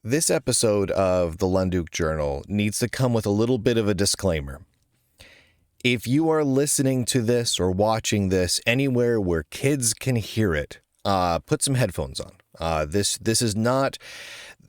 This episode of the Lunduke Journal needs to come with a little bit of a disclaimer. If you are listening to this or watching this anywhere where kids can hear it, put some headphones on. This is not...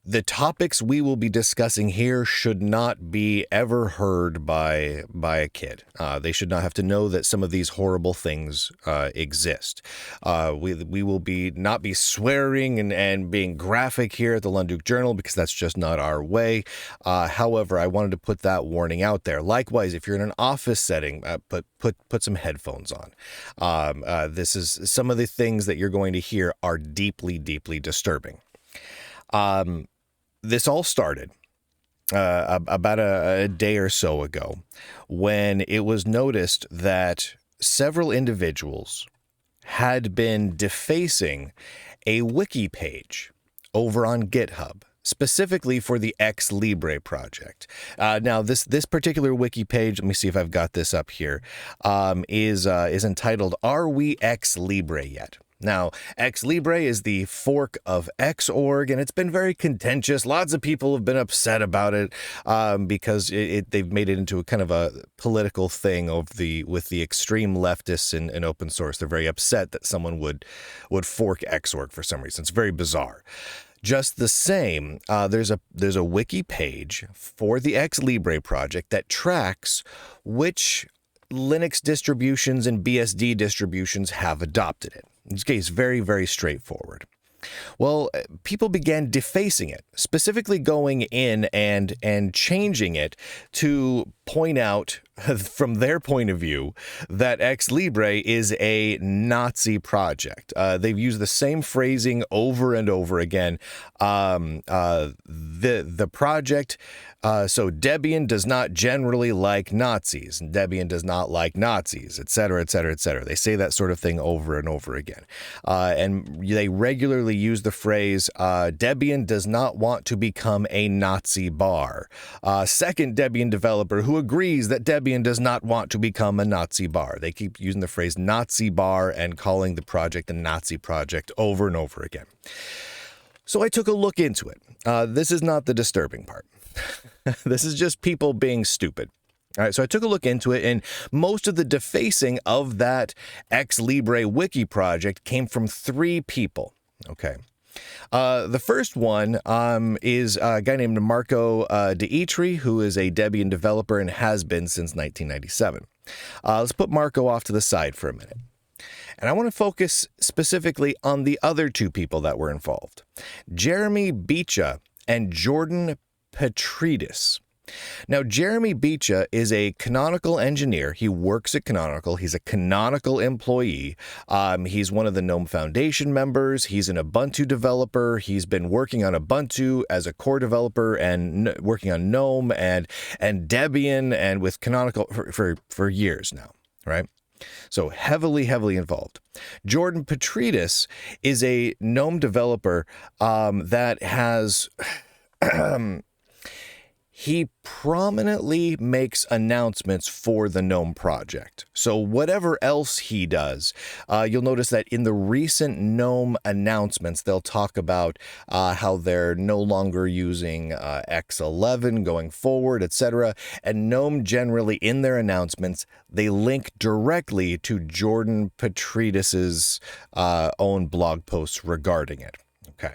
The topics we will be discussing here should not be ever heard by a kid. They should not have to know that some of these horrible things exist. We will not be swearing and being graphic here at the Lunduke Journal because that's just not our way. However, I wanted to put that warning out there. Likewise, if you're in an office setting, put some headphones on. This is some of the things that you're going to hear are deeply, deeply disturbing. This all started about a day or so ago when it was noticed that several individuals had been defacing a wiki page over on GitHub, specifically for the XLibre project. Now, this particular wiki page, let me see if I've got this up here, is entitled, "Are We XLibre Yet?" Now, XLibre is the fork of Xorg, and it's been very contentious. Lots of people have been upset about it because they've made it into a kind of a political thing with the extreme leftists in open source. They're very upset that someone would fork Xorg for some reason. It's very bizarre. Just the same, there's a wiki page for the XLibre project that tracks which Linux distributions and BSD distributions have adopted it. In this case, very, very straightforward. Well, people began defacing it, specifically going in and changing it to point out, from their point of view, that XLibre is a Nazi project. They've used the same phrasing over and over again. The project, so Debian does not generally like Nazis, and Debian does not like Nazis, etc., etc., etc. They say that sort of thing over and over again. And they regularly use the phrase, Debian does not want to become a Nazi bar. Second Debian developer who agrees that Debian does not want to become a Nazi bar. They keep using the phrase Nazi bar and calling the project a Nazi project over and over again. So I took a look into it. This is not the disturbing part. This is just people being stupid. All right, so I took a look into it, and most of the defacing of that XLibre wiki project came from 3 people. Okay. The first one is a guy named Marco Dietri, who is a Debian developer and has been since 1997. Let's put Marco off to the side for a minute. And I want to focus specifically on the other 2 people that were involved, Jeremy Beichcha and Jordan Petritus. Now, Jeremy Beichcha is a Canonical engineer. He works at Canonical. He's a Canonical employee. He's one of the GNOME Foundation members. He's an Ubuntu developer. He's been working on Ubuntu as a core developer and working on GNOME and Debian and with Canonical for years now, right? So heavily involved. Jordan Petritus is a GNOME developer that has... He prominently makes announcements for the GNOME project. So whatever else he does, you'll notice that in the recent GNOME announcements, they'll talk about how they're no longer using X11 going forward, etc. And GNOME generally, in their announcements, they link directly to Jordan Petritus's own blog posts regarding it. Okay.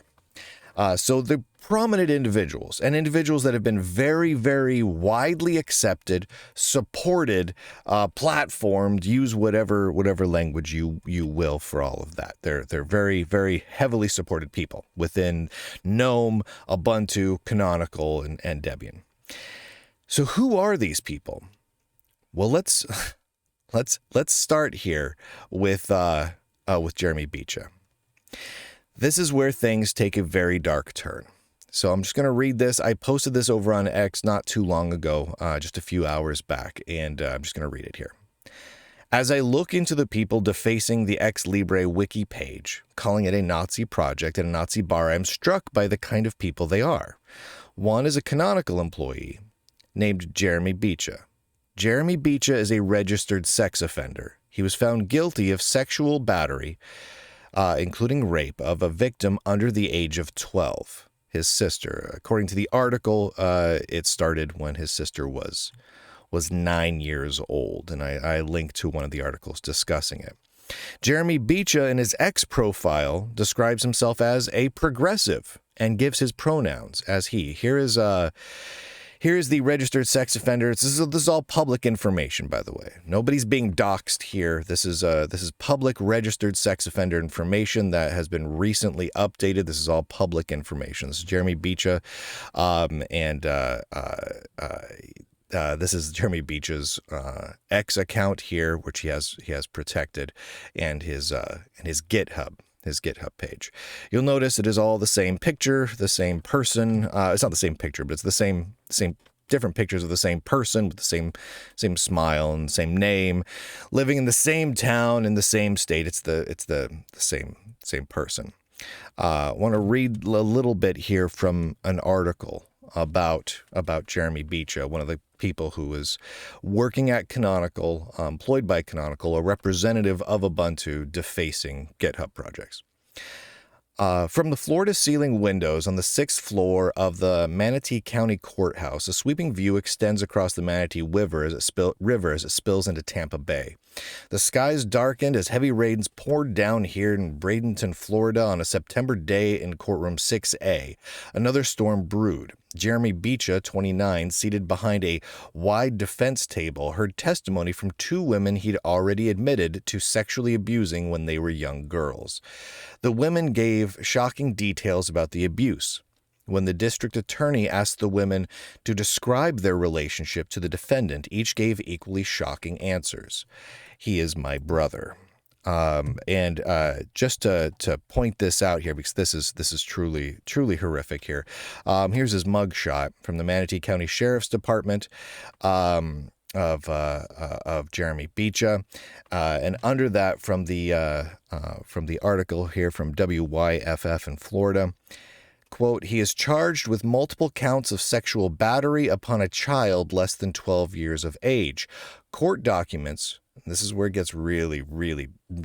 So the prominent individuals and individuals that have been very, very widely accepted, supported, platformed, use whatever language you will for all of that. They're very, very heavily supported people within GNOME, Ubuntu, Canonical, and Debian. So who are these people? Well, let's start here with Jeremy Beichcha. This is where things take a very dark turn. So I'm just going to read this. I posted this over on X not too long ago, just a few hours back, and I'm just going to read it here. As I look into the people defacing the XLibre wiki page, calling it a Nazi project and a Nazi bar, I'm struck by the kind of people they are. One is a Canonical employee named Jeremy Beichcha. Jeremy Beichcha is a registered sex offender. He was found guilty of sexual battery, including rape, of a victim under the age of 12. his sister. According to the article, it started when his sister was 9 years old, and I linked to one of the articles discussing it. Jeremy Beichcha in his X profile describes himself as a progressive and gives his pronouns as he. Here's the registered sex offender. This is all public information, by the way. Nobody's being doxxed here. This is public registered sex offender information that has been recently updated. This is all public information. This is Jeremy Beichcha, this is Jeremy Beichcha's X account here, which he has protected, and his GitHub. His GitHub page. You'll notice it is all the same picture, the same person. It's not the same picture, but it's the same different pictures of the same person with the same smile and same name, living in the same town in the same state. It's the same person. I want to read a little bit here from an article about Jeremy Beichcha, one of the people who is working at Canonical, employed by Canonical, a representative of Ubuntu defacing GitHub projects. From the floor-to-ceiling windows on the 6th floor of the Manatee County Courthouse, a sweeping view extends across the Manatee River as it spills into Tampa Bay. The skies darkened as heavy rains poured down here in Bradenton, Florida on a September day in courtroom 6A. Another storm brewed. Jeremy Beichcha, 29, seated behind a wide defense table, heard testimony from 2 women he'd already admitted to sexually abusing when they were young girls. The women gave shocking details about the abuse. When the district attorney asked the women to describe their relationship to the defendant, each gave equally shocking answers. He is my brother. Just to point this out here, because this is truly horrific here. Here's his mugshot from the Manatee County Sheriff's Department of Jeremy Beichcha, and under that from the article here from WYFF in Florida. Quote, he is charged with multiple counts of sexual battery upon a child less than 12 years of age. Court documents, this is where it gets really,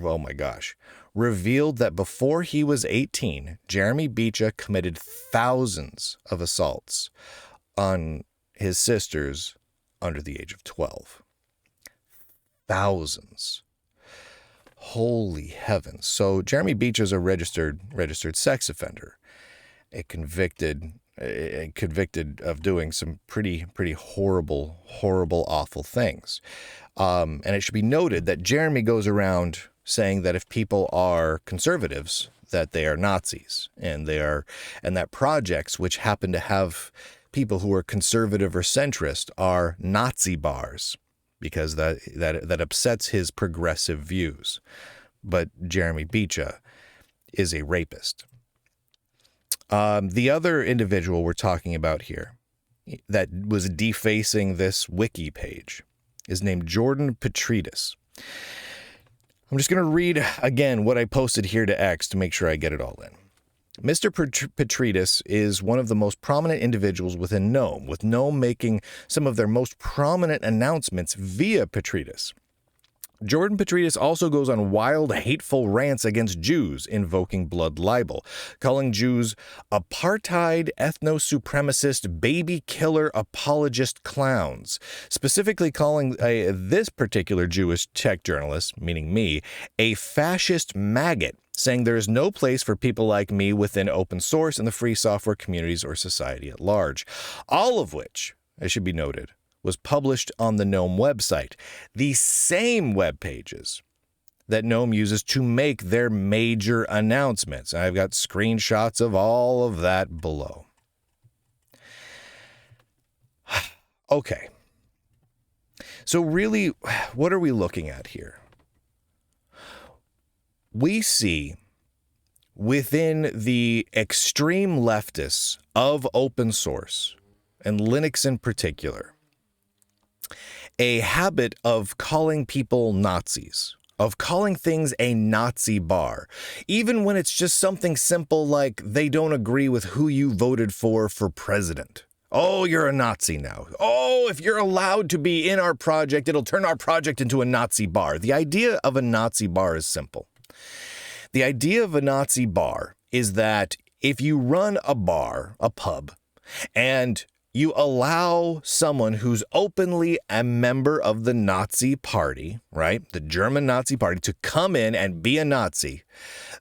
oh my gosh, revealed that before he was 18, Jeremy Beichcha committed thousands of assaults on his sisters under the age of 12. Thousands. Holy heavens. So Jeremy Beichcha is a registered sex offender. Convicted of doing some pretty horrible, awful things. And it should be noted that Jeremy goes around saying that if people are conservatives, that they are Nazis, and that projects which happen to have people who are conservative or centrist are Nazi bars, because that upsets his progressive views. But Jeremy Beichcha is a rapist. The other individual we're talking about here that was defacing this Wiki page is named Jordan Petritus. I'm just going to read again what I posted here to X to make sure I get it all in. Mr. Petritus is one of the most prominent individuals within GNOME, with GNOME making some of their most prominent announcements via Petritus. Jordan Petritus also goes on wild, hateful rants against Jews, invoking blood libel, calling Jews apartheid, ethno-supremacist, baby killer, apologist clowns, specifically calling this particular Jewish tech journalist, meaning me, a fascist maggot, saying there is no place for people like me within open source and the free software communities or society at large. All of which, it should be noted, was published on the GNOME website, the same web pages that GNOME uses to make their major announcements. I've got screenshots of all of that below. Okay. So really, what are we looking at here? We see within the extreme leftists of open source, and Linux in particular, a habit of calling people Nazis, of calling things a Nazi bar, even when it's just something simple like they don't agree with who you voted for president. Oh, you're a Nazi now. Oh, if you're allowed to be in our project, it'll turn our project into a Nazi bar. The idea of a Nazi bar is simple. The idea of a Nazi bar is that if you run a bar, a pub, and you allow someone who's openly a member of the Nazi party, right, the German Nazi party, to come in and be a Nazi,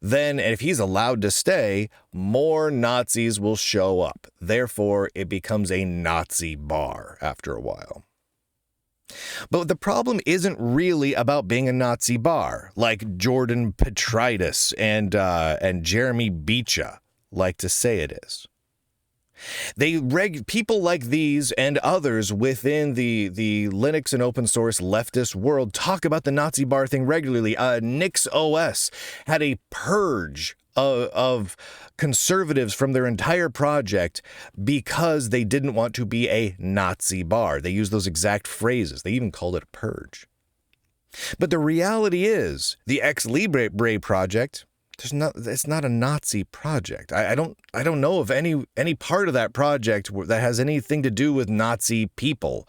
then if he's allowed to stay, more Nazis will show up. Therefore, it becomes a Nazi bar after a while. But the problem isn't really about being a Nazi bar, like Jordan Petritus and Jeremy Beichcha like to say it is. People like these and others within the Linux and open source leftist world talk about the Nazi bar thing regularly. NixOS had a purge of conservatives from their entire project because they didn't want to be a Nazi bar. They used those exact phrases. They even called it a purge. But the reality is, the XLibre project, it's not a Nazi project. I don't know of any part of that project that has anything to do with Nazi people.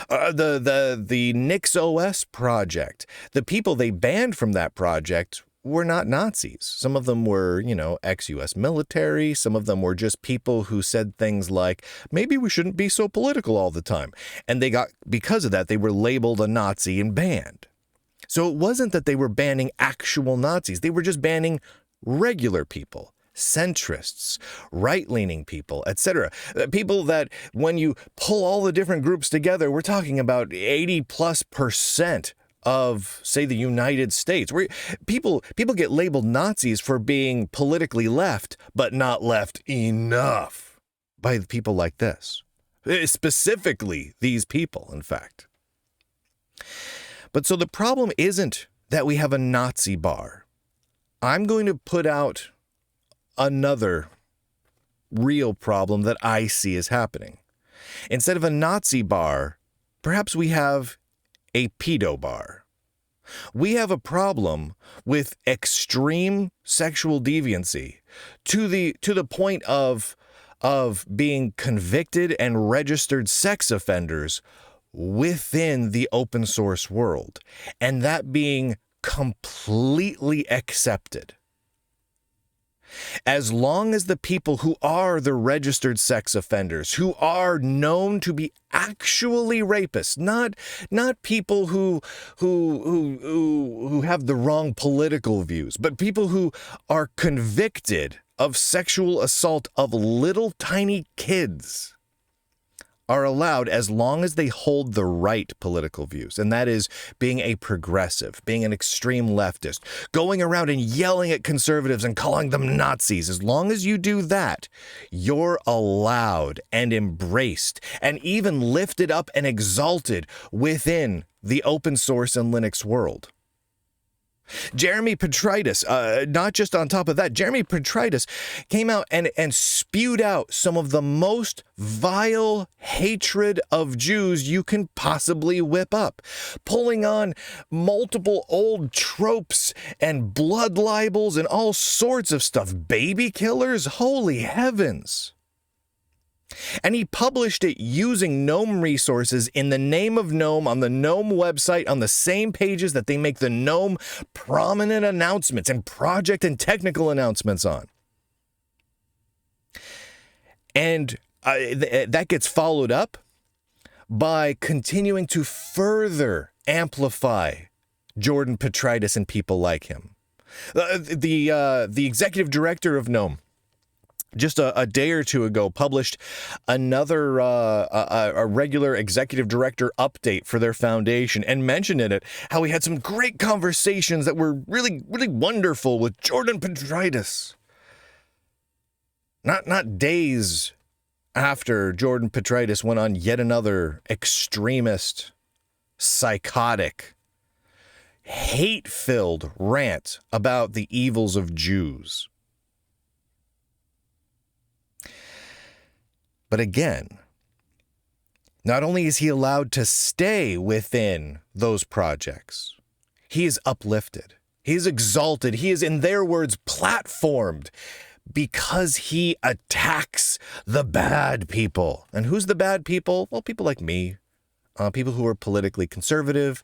The NixOS project, the people they banned from that project were not Nazis. Some of them were, ex-US military. Some of them were just people who said things like, maybe we shouldn't be so political all the time. And because of that, they were labeled a Nazi and banned. So it wasn't that they were banning actual Nazis. They were just banning regular people, centrists, right-leaning people, etc. People that when you pull all the different groups together, we're talking about 80+% of, say, the United States, where people get labeled Nazis for being politically left, but not left enough by people like this. Specifically, these people, in fact. But so the problem isn't that we have a Nazi bar. I'm going to put out another real problem that I see is happening. Instead of a Nazi bar, perhaps we have a pedo bar. We have a problem with extreme sexual deviancy to the point of being convicted and registered sex offenders within the open source world, and that being completely accepted. As long as the people who are the registered sex offenders, who are known to be actually rapists, not people who have the wrong political views, but people who are convicted of sexual assault of little tiny kids, are allowed as long as they hold the right political views. And that is being a progressive, being an extreme leftist, going around and yelling at conservatives and calling them Nazis. As long as you do that, you're allowed and embraced and even lifted up and exalted within the open source and Linux world. Jeremy Petritus, not just on top of that, Jeremy Petritus came out and spewed out some of the most vile hatred of Jews you can possibly whip up, pulling on multiple old tropes and blood libels and all sorts of stuff. Baby killers? Holy heavens. And he published it using GNOME resources in the name of GNOME on the GNOME website on the same pages that they make the GNOME prominent announcements and project and technical announcements on. And that gets followed up by continuing to further amplify Jordan Petritus and people like him. The executive director of GNOME, just a day or two ago, published another a regular executive director update for their foundation and mentioned in it how he had some great conversations that were really, really wonderful with Jordan Petritus. Not days after Jordan Petritus went on yet another extremist, psychotic, hate-filled rant about the evils of Jews. But again, not only is he allowed to stay within those projects, he is uplifted, he is exalted, he is, in their words, platformed because he attacks the bad people. And who's the bad people? Well, people like me. people who are politically conservative,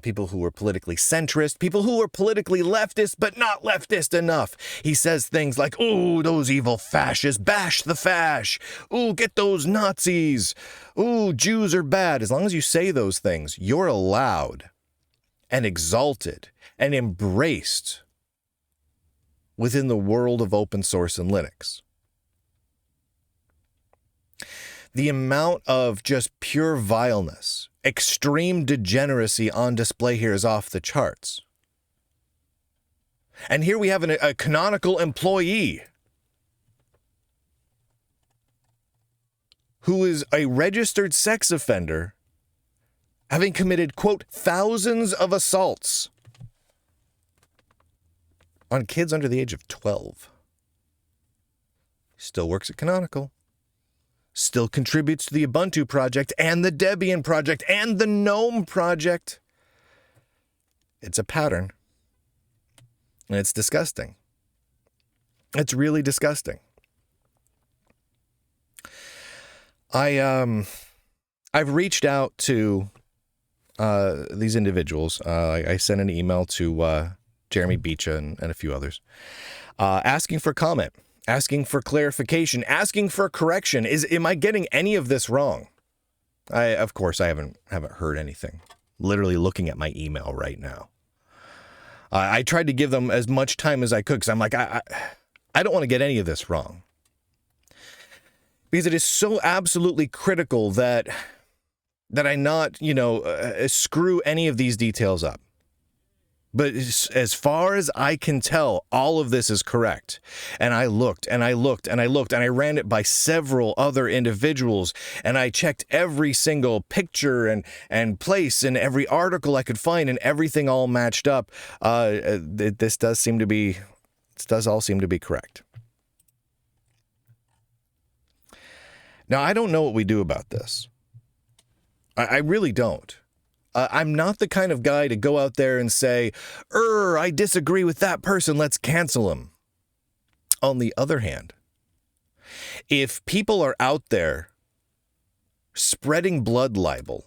people who are politically centrist, people who are politically leftist, but not leftist enough. He says things like, ooh, those evil fascists, bash the fash. Ooh, get those Nazis. Ooh, Jews are bad. As long as you say those things, you're allowed and exalted and embraced within the world of open source and Linux. The amount of just pure vileness, extreme degeneracy on display here is off the charts. And here we have a Canonical employee who is a registered sex offender, having committed, quote, thousands of assaults on kids under the age of 12. Still works at Canonical. Still contributes to the Ubuntu project and the Debian project and the GNOME project. It's a pattern. And it's disgusting. It's really disgusting. I've reached out to these individuals. I sent an email to Jeremy Beichcha and a few others, asking for comment, asking for clarification, asking for correction. Am I getting any of this wrong? Of course, I haven't heard anything. Literally looking at my email right now. I tried to give them as much time as I could because I'm like, I don't want to get any of this wrong. Because it is so absolutely critical that I not, screw any of these details up. But as far as I can tell, all of this is correct. And I looked and I looked and I looked and I ran it by several other individuals. And I checked every single picture and place and every article I could find, and everything all matched up. This does all seem to be correct. Now, I don't know what we do about this. I really don't. I'm not the kind of guy to go out there and say, I disagree with that person, let's cancel him. On the other hand, if people are out there spreading blood libel,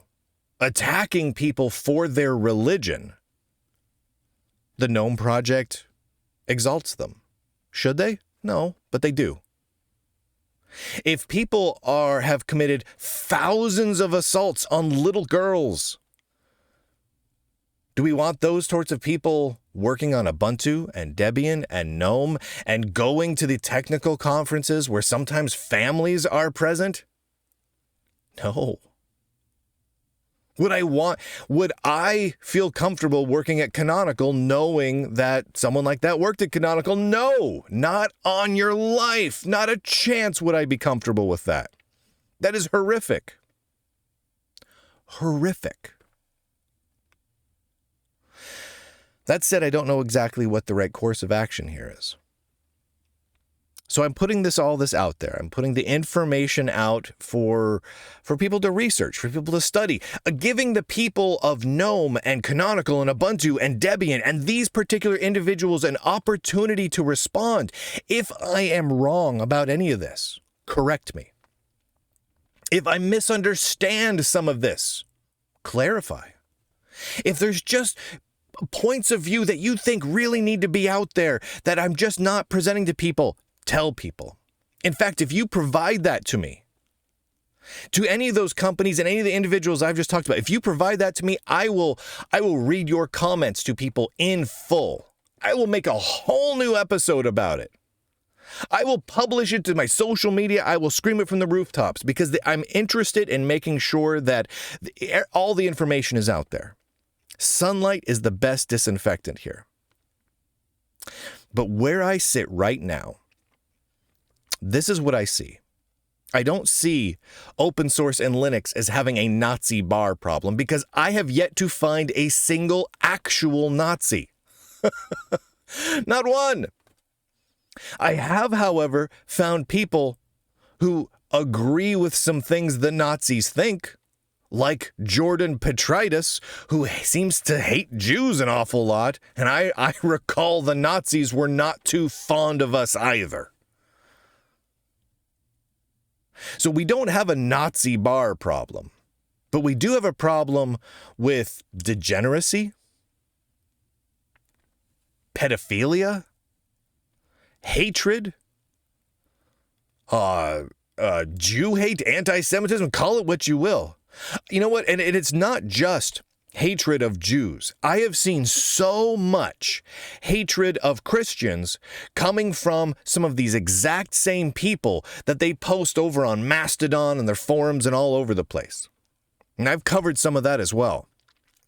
attacking people for their religion, the GNOME project exalts them. Should they? No, but they do. If people have committed thousands of assaults on little girls, do we want those sorts of people working on Ubuntu and Debian and GNOME and going to the technical conferences where sometimes families are present? No. Would I feel comfortable working at Canonical knowing that someone like that worked at Canonical? No, not on your life. Not a chance would I be comfortable with that. That is horrific. Horrific. That said, I don't know exactly what the right course of action here is. So I'm putting all this out there. I'm putting the information out for people to research, for people to study, giving the people of GNOME and Canonical and Ubuntu and Debian and these particular individuals an opportunity to respond. If I am wrong about any of this, correct me. If I misunderstand some of this, clarify. If there's just points of view that you think really need to be out there that I'm just not presenting to people, tell people. In fact, if you provide that to me, to any of those companies and any of the individuals I've just talked about, if you provide that to me, I will read your comments to people in full. I will make a whole new episode about it. I will publish it to my social media. I will scream it from the rooftops because I'm interested in making sure that all the information is out there. Sunlight is the best disinfectant here. But where I sit right now, this is what I see. I don't see open source and Linux as having a Nazi bar problem because I have yet to find a single actual Nazi. Not one. I have, however, found people who agree with some things the Nazis think, like Jordan Petritus, who seems to hate Jews an awful lot, and I recall the Nazis were not too fond of us either. So we don't have a Nazi bar problem. But we do have a problem with degeneracy, pedophilia, hatred, Jew hate, anti-Semitism, call it what you will. You know what? And it's not just hatred of Jews. I have seen so much hatred of Christians coming from some of these exact same people that they post over on Mastodon and their forums and all over the place. And I've covered some of that as well.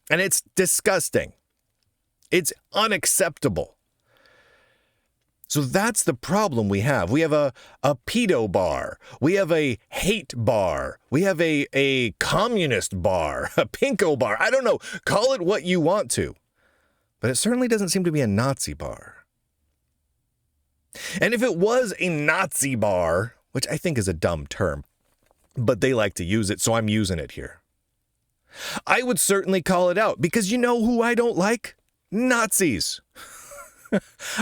And it's disgusting. It's unacceptable. So that's the problem we have. We have a pedo bar. We have a hate bar. We have a communist bar, a pinko bar. I don't know. Call it what you want to. But it certainly doesn't seem to be a Nazi bar. And if it was a Nazi bar, which I think is a dumb term, but they like to use it, so I'm using it here, I would certainly call it out, because you know who I don't like? Nazis.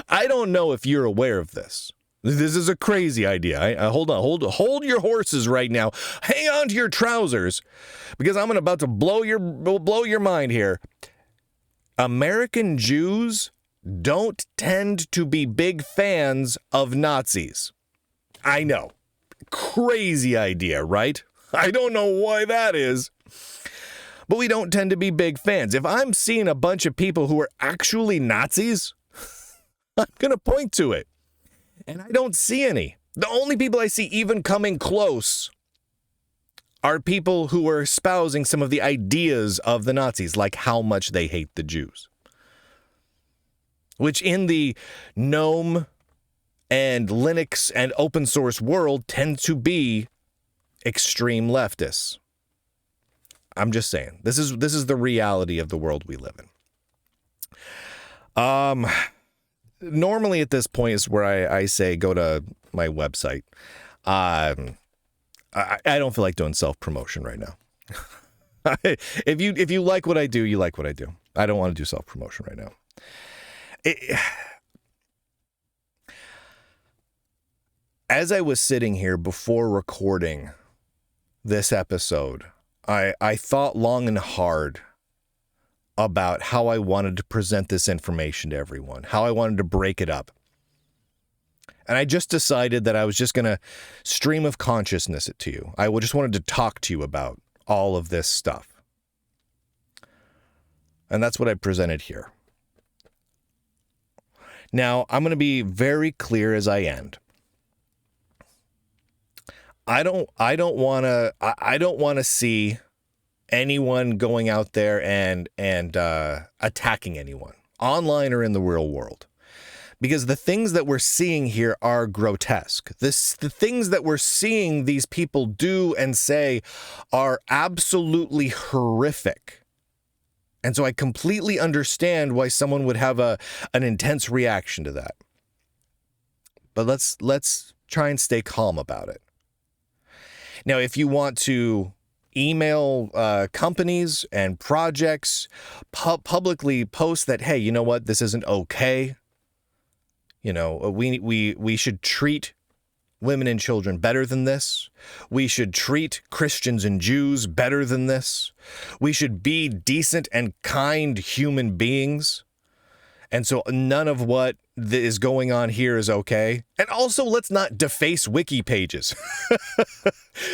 I don't know if you're aware of this. This is a crazy idea. Hold on, hold your horses right now. Hang on to your trousers, because I'm about to blow your mind here. American Jews don't tend to be big fans of Nazis. I know. Crazy idea, right? I don't know why that is. But we don't tend to be big fans. If I'm seeing a bunch of people who are actually Nazis, I'm going to point to it. And I don't see any. The only people I see even coming close are people who are espousing some of the ideas of the Nazis, like how much they hate the Jews. Which in the GNOME and Linux and open source world tend to be extreme leftists. I'm just saying, this is the reality of the world we live in. Normally at this point is where I say go to my website. I don't feel like doing self-promotion right now. If you like what I do, you like what I do. I don't want to do self-promotion right now. As I was sitting here before recording this episode, I thought long and hard about how I wanted to present this information to everyone, how I wanted to break it up. And I just decided that I was just going to stream of consciousness it to you. I just wanted to talk to you about all of this stuff. And that's what I presented here. Now, I'm going to be very clear as I end. I don't want to see anyone going out there and attacking anyone, online or in the real world. Because the things that we're seeing here are grotesque. The things that we're seeing these people do and say are absolutely horrific. And so I completely understand why someone would have an intense reaction to that. But let's try and stay calm about it. Now, if you want to email companies and projects, publicly post that, hey, you know what, this isn't okay. You know, we should treat women and children better than this. We should treat Christians and Jews better than this. We should be decent and kind human beings. And so none of what is going on here is okay. And also, let's not deface wiki pages.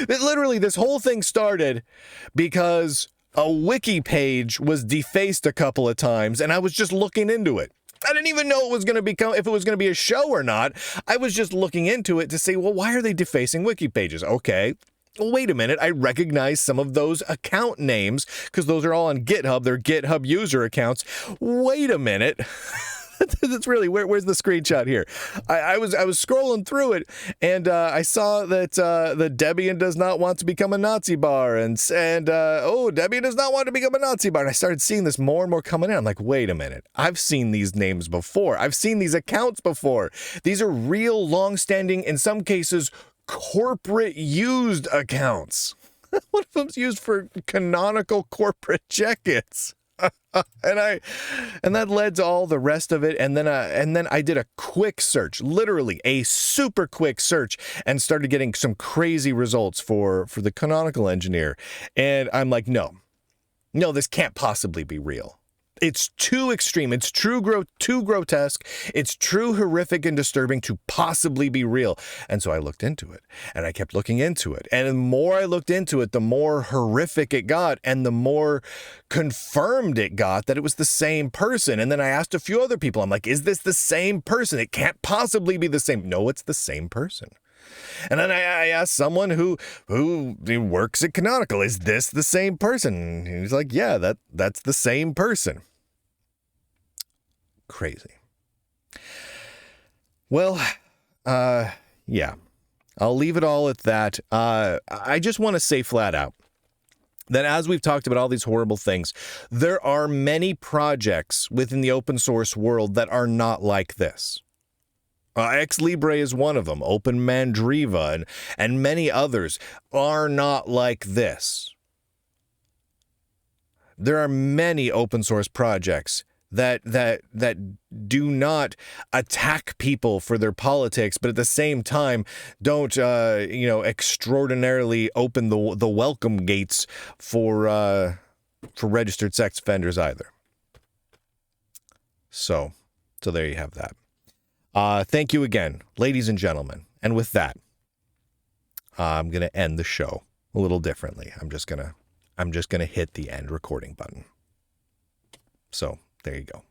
Literally, this whole thing started because a wiki page was defaced a couple of times, and I was just looking into it. I didn't even know if it was going to be a show or not. I was just looking into it to say, well, why are they defacing wiki pages? Okay. Well, wait a minute. I recognize some of those account names because those are all on GitHub. They're GitHub user accounts. Wait a minute. That's really where's the screenshot here? I was scrolling through it, and I saw that the Debian does not want to become a Nazi bar, and Debian does not want to become a Nazi bar. And I started seeing this more and more coming in. I'm like, wait a minute, I've seen these names before. I've seen these accounts before. These are real, long-standing, in some cases, corporate used accounts. One of them's used for Canonical corporate check-ins. and that led to all the rest of it. And then I did a quick search, literally a super quick search, and started getting some crazy results for the Canonical engineer. And I'm like, no, this can't possibly be real. It's too extreme. It's too grotesque. It's too horrific and disturbing to possibly be real. And so I looked into it, and I kept looking into it. And the more I looked into it, the more horrific it got, and the more confirmed it got that it was the same person. And then I asked a few other people, I'm like, is this the same person? It can't possibly be the same. No, it's the same person. And then I asked someone who works at Canonical, is this the same person? And he's like, yeah, that's the same person. Crazy. Well, yeah, I'll leave it all at that. I just want to say flat out that as we've talked about all these horrible things, there are many projects within the open source world that are not like this. XLibre is one of them. Open Mandriva and many others are not like this. There are many open source projects that do not attack people for their politics, but at the same time don't extraordinarily open the welcome gates for registered sex offenders either. So there you have that. Thank you again, ladies and gentlemen. And with that, I'm going to end the show a little differently. I'm just going to hit the end recording button. So there you go.